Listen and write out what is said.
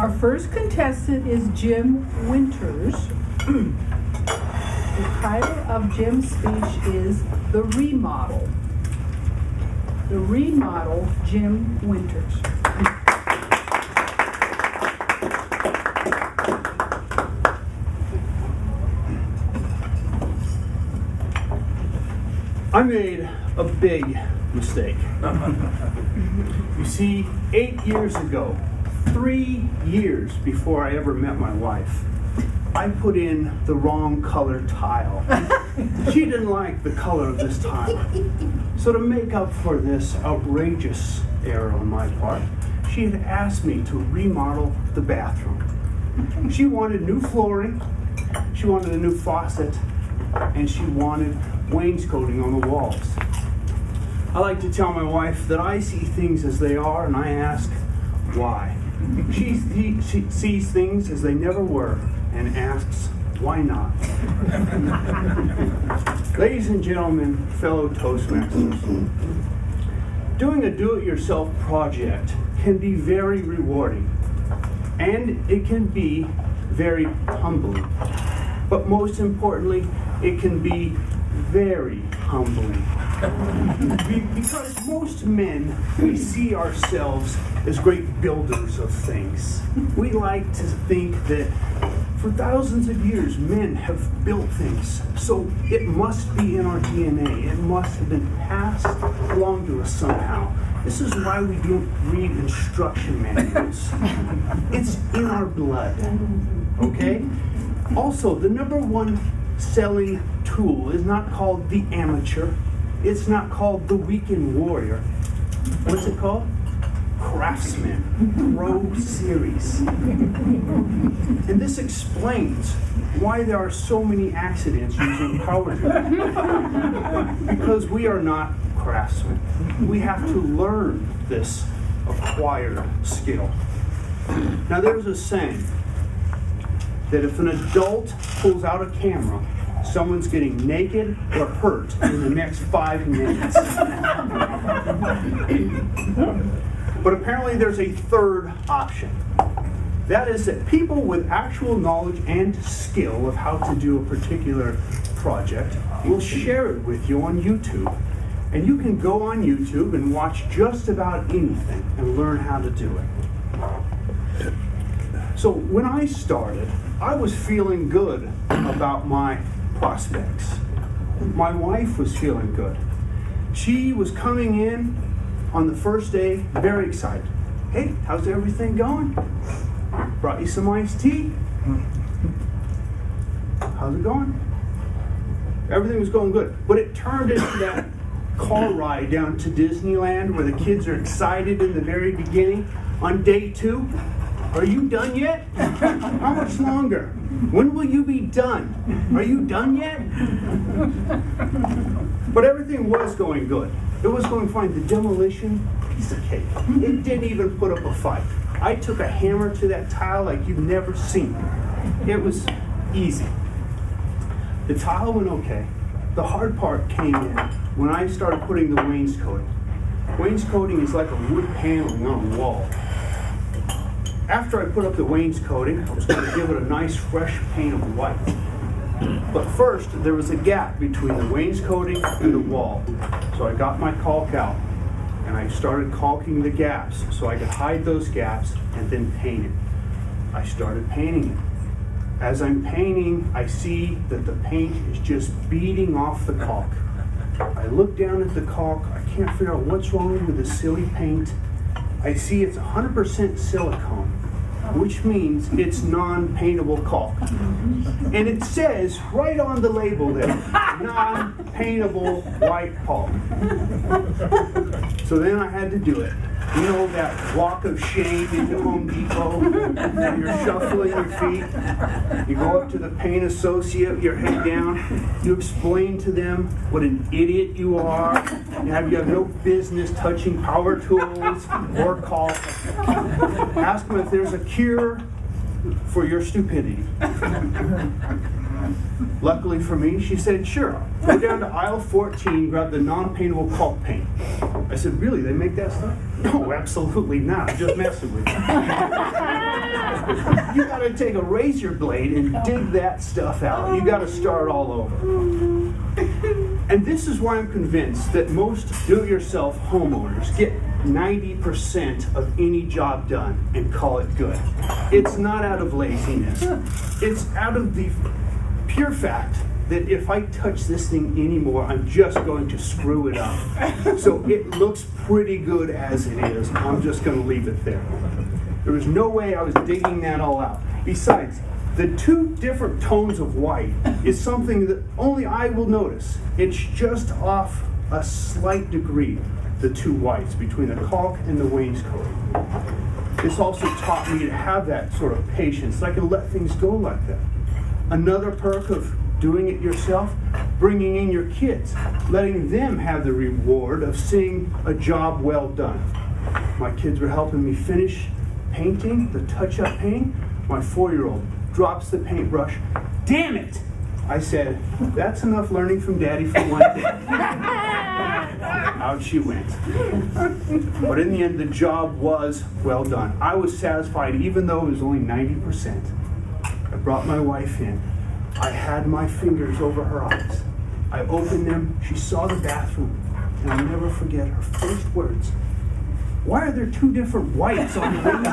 Our first contestant is Jim Winters. The title of Jim's speech is The Remodel. The Remodel, Jim Winters. I made a big mistake. You see, 8 years ago, 3 years before I ever met my wife, I put in the wrong color tile. She didn't like the color of this tile. So to make up for this outrageous error on my part, she had asked me to remodel the bathroom. She wanted new flooring, she wanted a new faucet, and she wanted wainscoting on the walls. I like to tell my wife that I see things as they are, and I ask why. She sees things as they never were and asks, why not? Ladies and gentlemen, fellow Toastmasters, doing a do-it-yourself project can be very rewarding, and it can be very humbling. But most importantly, it can be very humbling. Because most men, we see ourselves as great builders of things. We like to think that for thousands of years, men have built things. So it must be in our DNA. It must have been passed along to us somehow. This is why we don't read instruction manuals. It's in our blood, okay? Also, the #1 selling tool is not called the amateur. It's not called the weekend warrior. What's it called? Craftsman Pro Series. And this explains why there are so many accidents using power tools. Because we are not craftsmen. We have to learn this acquired skill. Now there's a saying that if an adult pulls out a camera, someone's getting naked or hurt in the next 5 minutes. But apparently there's a third option. That is that people with actual knowledge and skill of how to do a particular project will share it with you on YouTube. And you can go on YouTube and watch just about anything and learn how to do it. So when I started, I was feeling good about my prospects. My wife was feeling good. She was coming in on the first day very excited. Hey, how's everything going? Brought you some iced tea. How's it going? Everything was going good. But it turned into that car ride down to Disneyland where the kids are excited in the very beginning. On day 2, are you done yet? How much longer? When will you be done? Are you done yet? But everything was going good. It was going fine. The demolition, piece of cake. It didn't even put up a fight. I took a hammer to that tile like you've never seen. It was easy. The tile went okay. The hard part came in when I started putting the wainscoting. Wainscoting is like a wood paneling on a wall. After I put up the wainscoting, I was going to give it a nice fresh paint of white. But first, there was a gap between the wainscoting and the wall. So I got my caulk out and I started caulking the gaps so I could hide those gaps and then paint it. I started painting it. As I'm painting, I see that the paint is just beading off the caulk. I look down at the caulk. I can't figure out what's wrong with the silly paint. I see it's 100% silicone, which means it's non-paintable caulk. And it says right on the label there, non-paintable white caulk. So then I had to do it. You know that walk of shame into Home Depot, where you're shuffling your feet. You go up to the paint associate, your head down. You explain to them what an idiot you are. You have no business touching power tools or caulk. Ask them if there's a cure for your stupidity. Luckily for me, she said, sure. Go down to aisle 14, grab the non-paintable caulk paint. I said, really, they make that stuff? No, absolutely not. I'm just messing with you. You got to take a razor blade and dig that stuff out. You got to start all over. And this is why I'm convinced that most do-it-yourself homeowners get 90% of any job done and call it good. It's not out of laziness. It's out of the pure fact that if I touch this thing anymore, I'm just going to screw it up. So it looks pretty good as it is. I'm just going to leave it there. There was no way I was digging that all out. Besides, the two different tones of white is something that only I will notice. It's just off a slight degree, the two whites between the caulk and the wainscoting. This also taught me to have that sort of patience. I can let things go like that. Another perk of doing it yourself, bringing in your kids, letting them have the reward of seeing a job well done. My kids were helping me finish painting, the touch-up painting. My 4-year-old drops the paintbrush. Damn it! I said, that's enough learning from Daddy for one day. Out she went. But in the end, the job was well done. I was satisfied even though it was only 90%. I brought my wife in. I had my fingers over her eyes. I opened them. She saw the bathroom. And I'll never forget her first words. Why are there two different whites on the window?